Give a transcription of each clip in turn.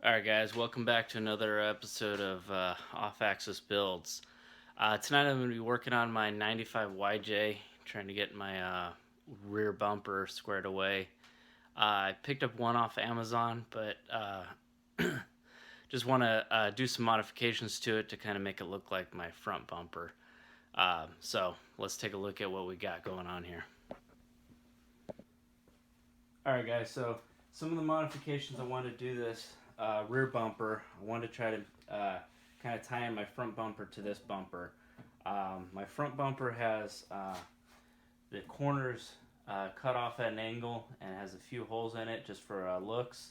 Alright guys, welcome back to another episode of Off-Axis Builds. Tonight I'm going to be working on my 95 YJ, trying to get my rear bumper squared away. I picked up one off Amazon, but just want to do some modifications to it to kind of make it look like my front bumper. So let's take a look at what we got going on here. Alright guys, so some of the modifications I want to do this rear bumper. I wanted to try to kind of tie in my front bumper to this bumper. My front bumper has the corners cut off at an angle and has a few holes in it just for looks.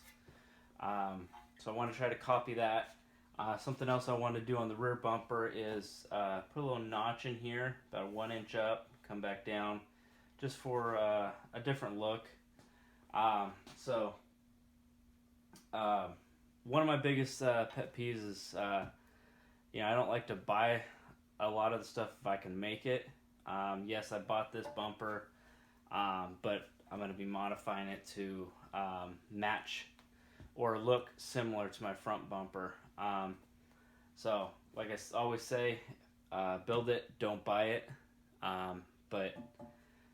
So I want to try to copy that. Something else I want to do on the rear bumper is put a little notch in here, about 1 inch up, come back down, just for a different look. One of my biggest pet peeves is, I don't like to buy a lot of the stuff if I can make it. Yes, I bought this bumper, but I'm going to be modifying it to match or look similar to my front bumper. So, like I always say, build it, don't buy it. But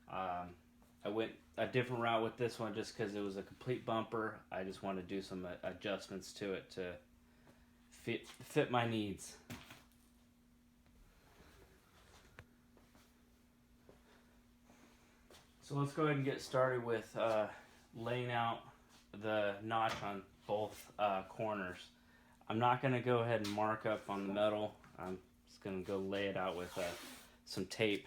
I went a different route with this one just because it was a complete bumper. I just want to do some adjustments to it to fit my needs. So let's go ahead and get started with laying out the notch on both corners. I'm not going to go ahead and mark up on the metal. I'm just going to go lay it out with some tape.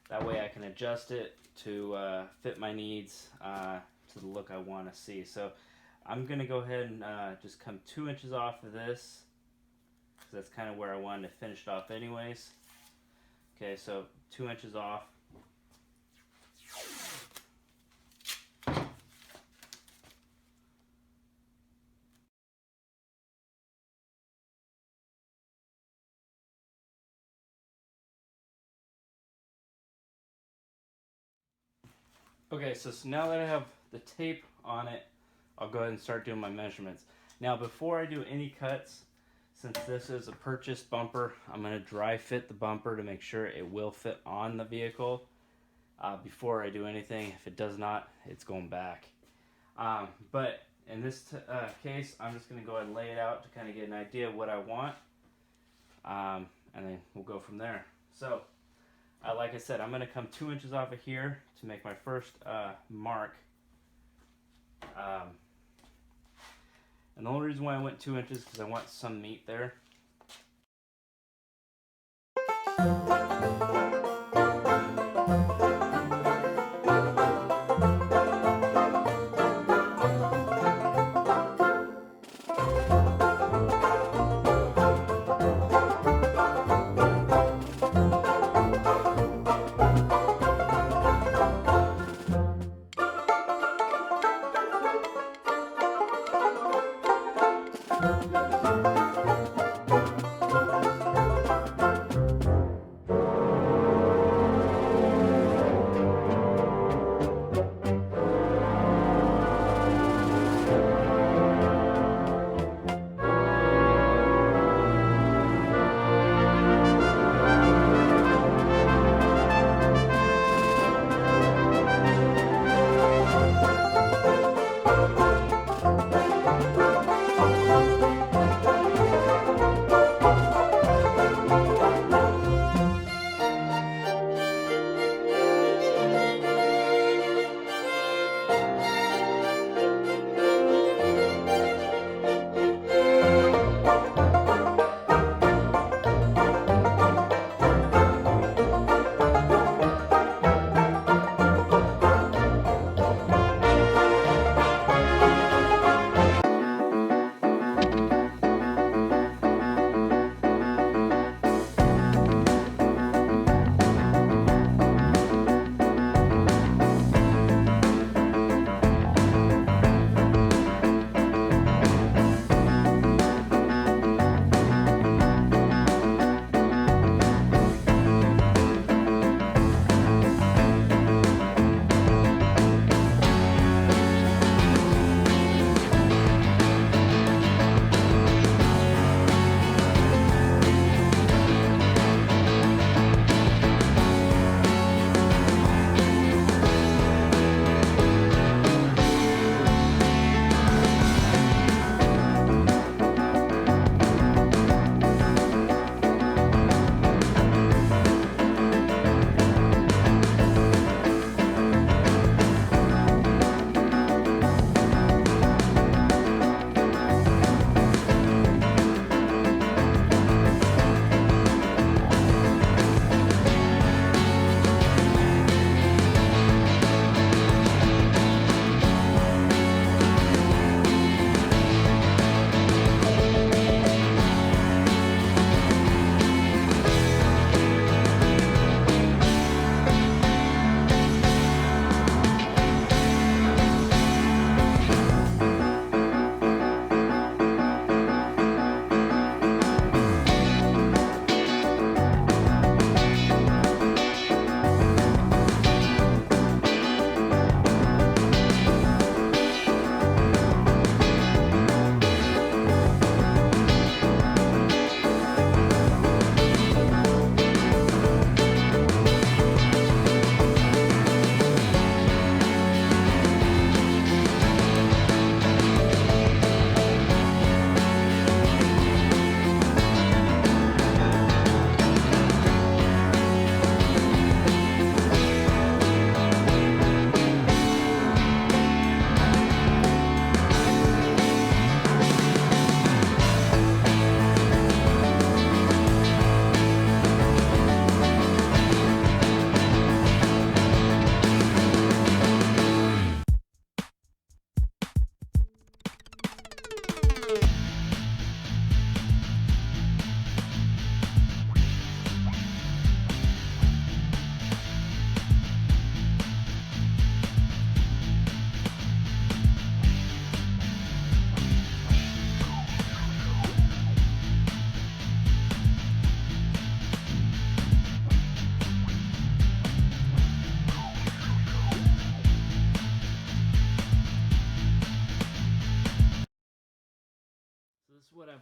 That way I can adjust it to fit my needs to the look I want to see. So I'm going to go ahead and just come 2 inches off of this, because that's kind of where I wanted to finish it off anyways. Okay, so 2 inches off. Okay, so now that I have the tape on it, I'll go ahead and start doing my measurements. Now, before I do any cuts, since this is a purchased bumper, I'm going to dry fit the bumper to make sure it will fit on the vehicle before I do anything. If it does not, it's going back. But in this case, I'm just going to go ahead and lay it out to kind of get an idea of what I want, and then we'll go from there. So, like I said, I'm going to come 2 inches off of here to make my first mark. And the only reason why I went 2 inches is because I want some meat there.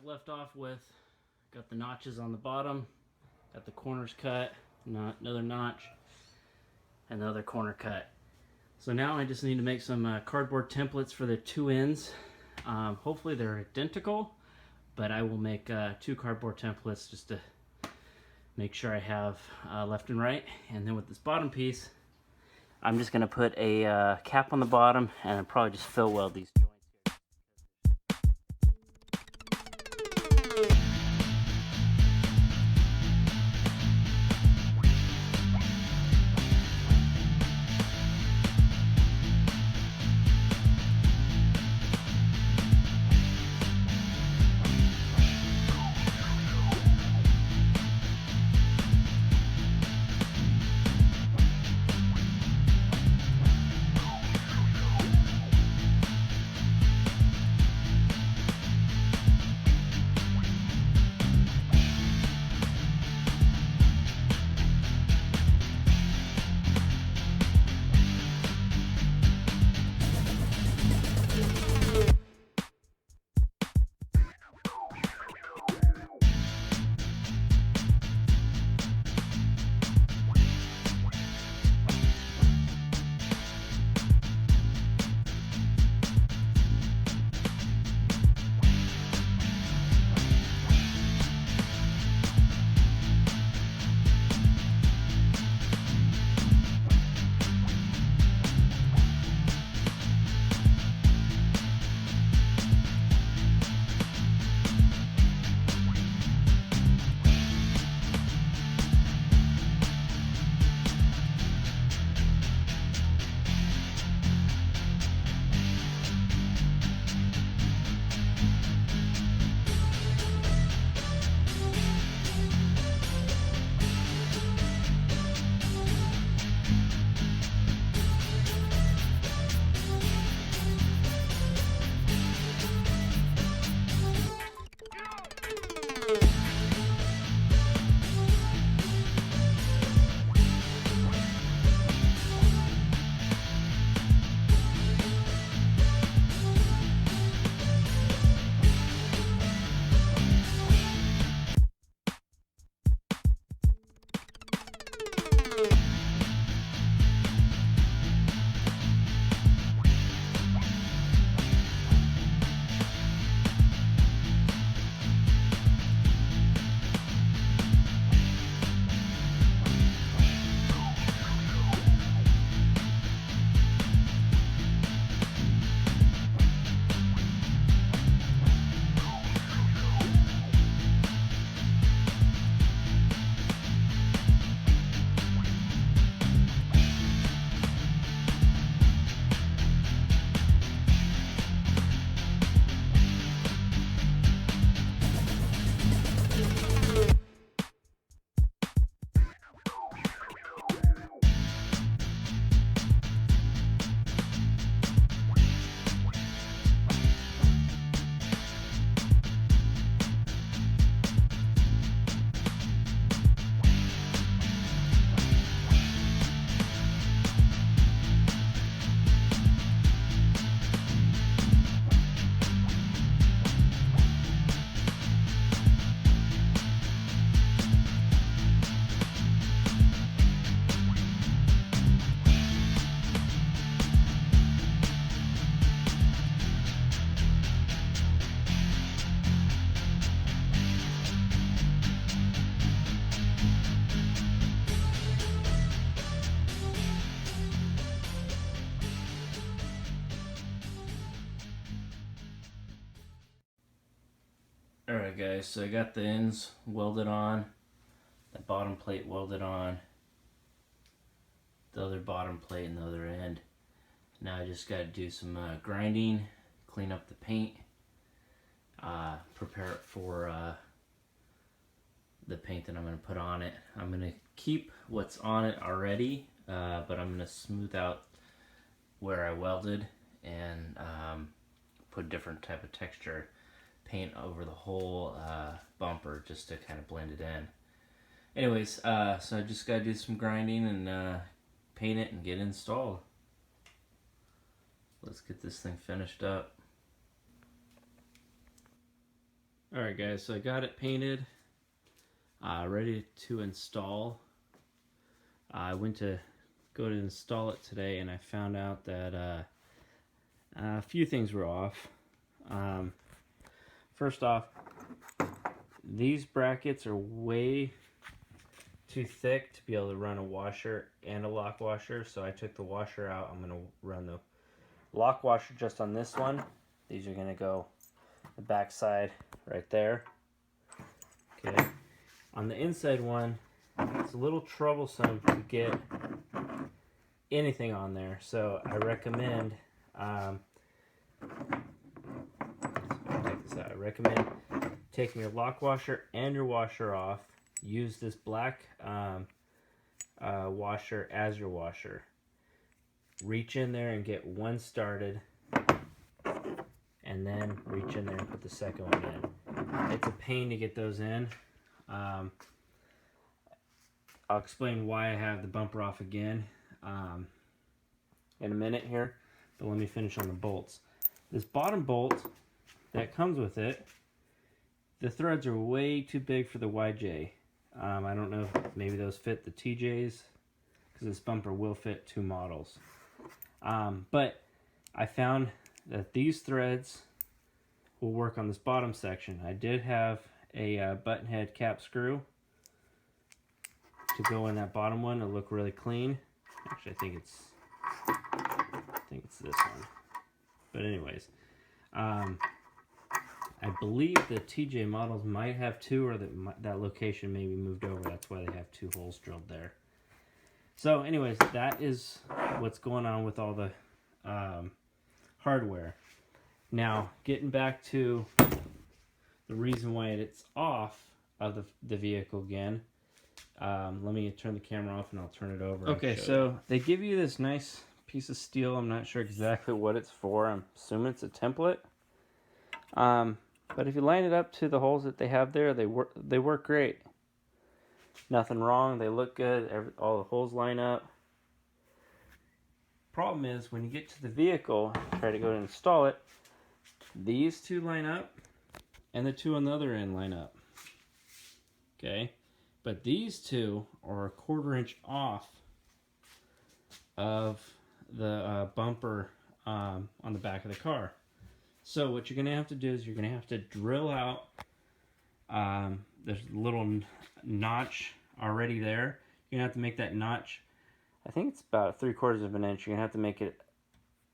I've left off with. Got the notches on the bottom, got the corners cut, another notch, and the other corner cut. So now I just need to make some cardboard templates for the two ends. Hopefully they're identical, but I will make 2 cardboard templates just to make sure I have left and right. And then with this bottom piece, I'm just going to put a cap on the bottom, and I'll probably just fill weld these joints here. Alright guys, so I got the ends welded on, the bottom plate welded on, the other bottom plate and the other end. Now I just got to do some grinding, clean up the paint, prepare it for the paint that I'm going to put on it. I'm going to keep what's on it already, but I'm going to smooth out where I welded and put a different type of texture paint over the whole bumper just to kind of blend it in. Anyways, so I just got to do some grinding and paint it and get it installed. Let's get this thing finished up. Alright guys, so I got it painted, ready to install. I went to go to install it today and I found out that a few things were off. First off, these brackets are way too thick to be able to run a washer and a lock washer, so I took the washer out. I'm going to run the lock washer just on this one. These are going to go the back side right there. Okay. On the inside one, it's a little troublesome to get anything on there, so I recommend taking your lock washer and your washer off. Use this black washer as your washer. Reach in there and get one started, and then reach in there and put the second one in. It's a pain to get those in. I'll explain why I have the bumper off again in a minute here, but let me finish on the bolts. This bottom bolt that comes with it, the threads are way too big for the YJ. I don't know if maybe those fit the TJs, because this bumper will fit 2 models. But I found that these threads will work on this bottom section. I did have a button head cap screw to go in that bottom one to look really clean. Actually, I think it's this one. But anyways, I believe the TJ models might have 2, or that location may be moved over. That's why they have 2 holes drilled there. So anyways, that is what's going on with all the hardware. Now, getting back to the reason why it's off of the vehicle again. Let me turn the camera off and I'll turn it over. Okay, so they give you this nice piece of steel. I'm not sure exactly what it's for. I'm assuming it's a template. But if you line it up to the holes that they have there, they work great. Nothing wrong. They look good. All the holes line up. Problem is, when you get to the vehicle, try to go to install it, these 2 line up, and the 2 on the other end line up. Okay, but these 2 are a 1/4 inch off of the bumper on the back of the car. So what you're going to have to do is you're going to have to drill out, there's a little notch already there. You're going to have to make that notch, I think it's about 3/4 of an inch. You're going to have to make it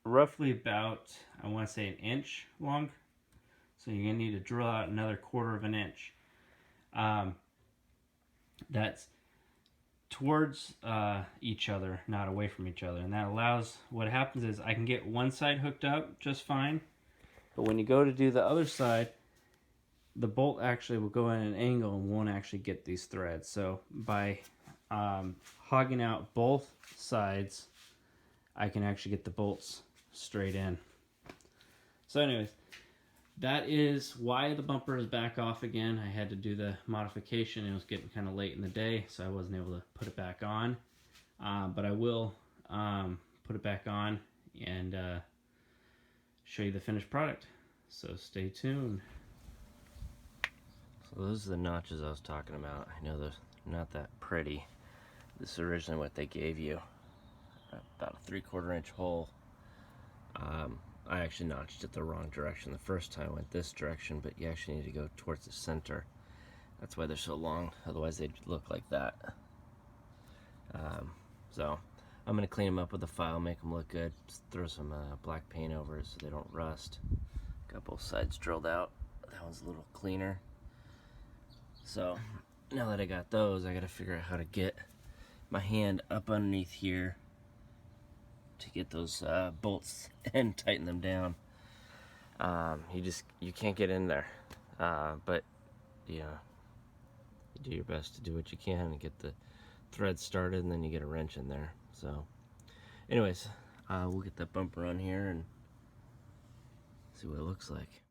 roughly about, I want to say, 1 inch long. So you're going to need to drill out another 1/4 of an inch. That's towards each other, not away from each other. And that allows, what happens is I can get one side hooked up just fine. But when you go to do the other side, the bolt actually will go at an angle and won't actually get these threads. So by hogging out both sides, I can actually get the bolts straight in. So anyways, that is why the bumper is back off again. I had to do the modification. It was getting kind of late in the day, so I wasn't able to put it back on. But I will put it back on and show you the finished product. So stay tuned. So those are the notches I was talking about. I know they're not that pretty. This is originally what they gave you. About a 3/4 inch hole. I actually notched it the wrong direction. The first time I went this direction, but you actually need to go towards the center. That's why they're so long. Otherwise they'd look like that. So I'm going to clean them up with a file, make them look good. Just throw some black paint over it so they don't rust. Got both sides drilled out. That one's a little cleaner. So now that I got those, I got to figure out how to get my hand up underneath here to get those bolts and tighten them down. You can't get in there, but yeah, you do your best to do what you can and get the thread started, and then you get a wrench in there. So anyways, we'll get that bumper on here and see what it looks like.